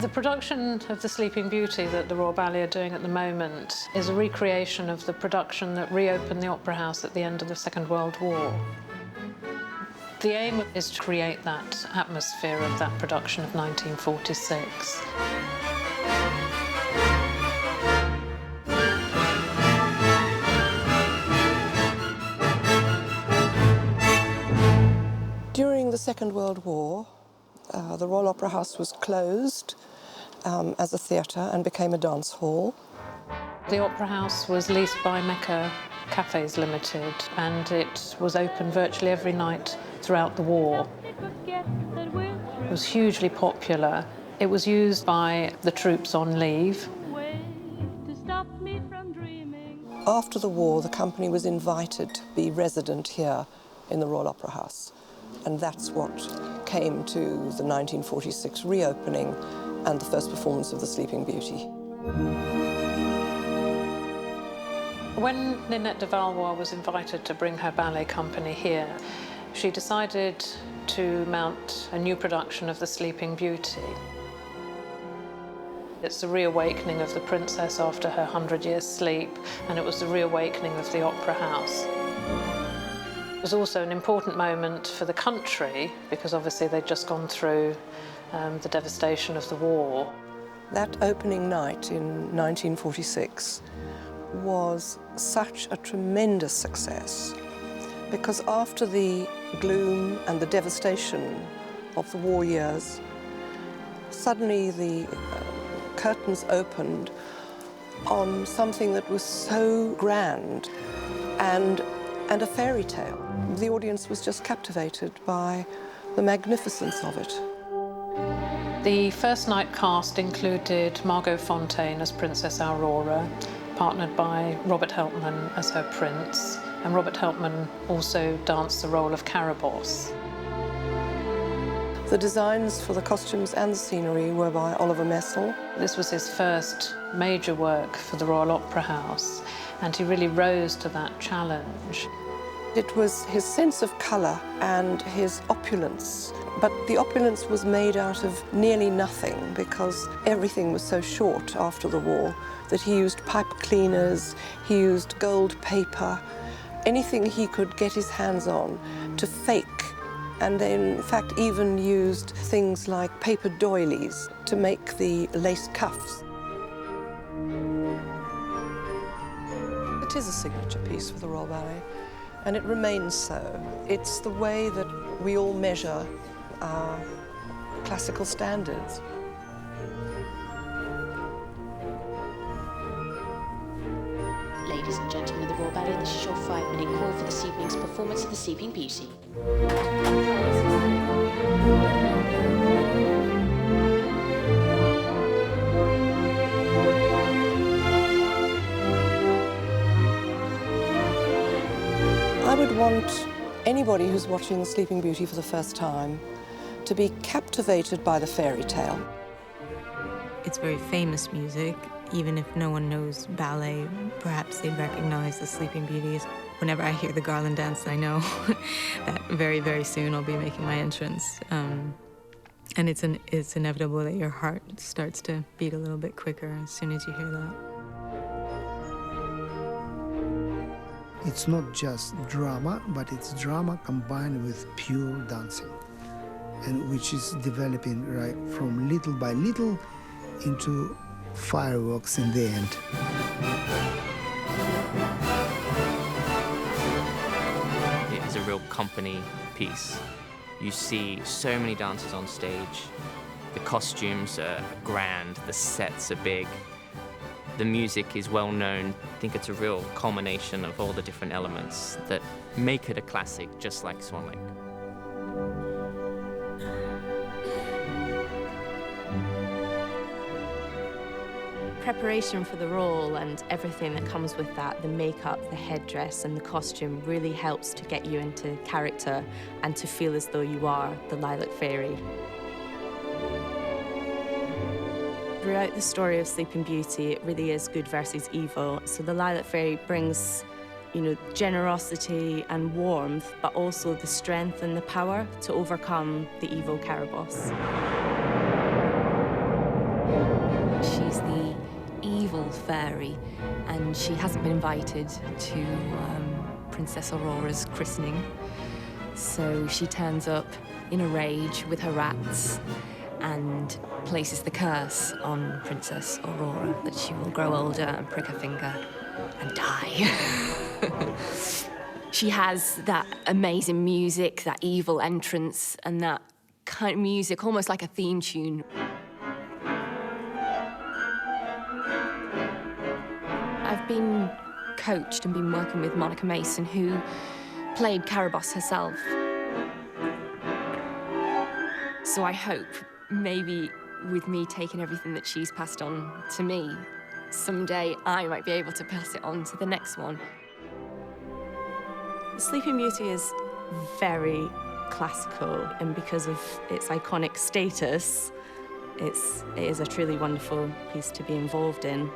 The production of The Sleeping Beauty that the Royal Ballet are doing at the moment is a recreation of the production that reopened the Opera House at the end of the Second World War. The aim is to create that atmosphere of that production of 1946. During the Second World War, the Royal Opera House was closed as a theatre and became a dance hall. The Opera House was leased by Mecca Cafes Limited, and it was open virtually every night throughout the war. It was hugely popular. It was used by the troops on leave. After the war, the company was invited to be resident here in the Royal Opera House, and that's what came to the 1946 reopening and the first performance of The Sleeping Beauty. When Ninette de Valois was invited to bring her ballet company here, she decided to mount a new production of The Sleeping Beauty. It's the reawakening of the princess after her 100-year sleep, and it was the reawakening of the Opera House. It was also an important moment for the country, because obviously they'd just gone through the devastation of the war. That opening night in 1946 was such a tremendous success, because after the gloom and the devastation of the war years, suddenly the curtains opened on something that was so grand and a fairy tale. The audience was just captivated by the magnificence of it. The first night cast included Margot Fonteyn as Princess Aurora, partnered by Robert Helpmann as her prince, and Robert Helpmann also danced the role of Carabosse. The designs for the costumes and the scenery were by Oliver Messel. This was his first major work for the Royal Opera House, and he really rose to that challenge. It was his sense of colour and his opulence, but the opulence was made out of nearly nothing because everything was so short after the war that he used pipe cleaners, he used gold paper, anything he could get his hands on to fake, and in fact even used things like paper doilies to make the lace cuffs. It is a signature piece for the Royal Ballet, and it remains so. It's the way that we all measure our classical standards. Ladies and gentlemen of the Royal Ballet, this is your 5-minute call for this evening's performance of The Sleeping Beauty. I would want anybody who's watching The Sleeping Beauty for the first time to be captivated by the fairy tale. It's very famous music. Even if no one knows ballet, perhaps they'd recognize The Sleeping Beauty. Whenever I hear the Garland dance, I know that very, very soon I'll be making my entrance. And it's inevitable that your heart starts to beat a little bit quicker as soon as you hear that. It's not just drama, but it's drama combined with pure dancing, and which is developing right from little by little into fireworks in the end. It is a real company piece. You see so many dancers on stage. The costumes are grand, the sets are big. The music is well known. I think it's a real culmination of all the different elements that make it a classic, just like Swan Lake. Preparation for the role and everything that comes with that, the makeup, the headdress and the costume really helps to get you into character and to feel as though you are the Lilac Fairy. Throughout the story of Sleeping Beauty, it really is good versus evil. So the Lilac Fairy brings, generosity and warmth, but also the strength and the power to overcome the evil Carabosse. fairy, and she hasn't been invited to Princess Aurora's christening. So she turns up in a rage with her rats and places the curse on Princess Aurora that she will grow older and prick her finger and die. She has that amazing music, that evil entrance, and that kind of music, almost like a theme tune. I've been coached and been working with Monica Mason, who played Carabosse herself. So I hope maybe with me taking everything that she's passed on to me, someday I might be able to pass it on to the next one. Sleeping Beauty is very classical, and because of its iconic status, it is a truly wonderful piece to be involved in,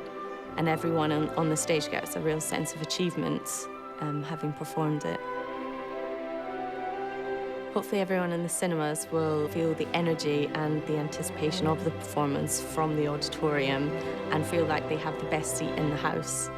and everyone on the stage gets a real sense of achievement having performed it. Hopefully everyone in the cinemas will feel the energy and the anticipation of the performance from the auditorium and feel like they have the best seat in the house.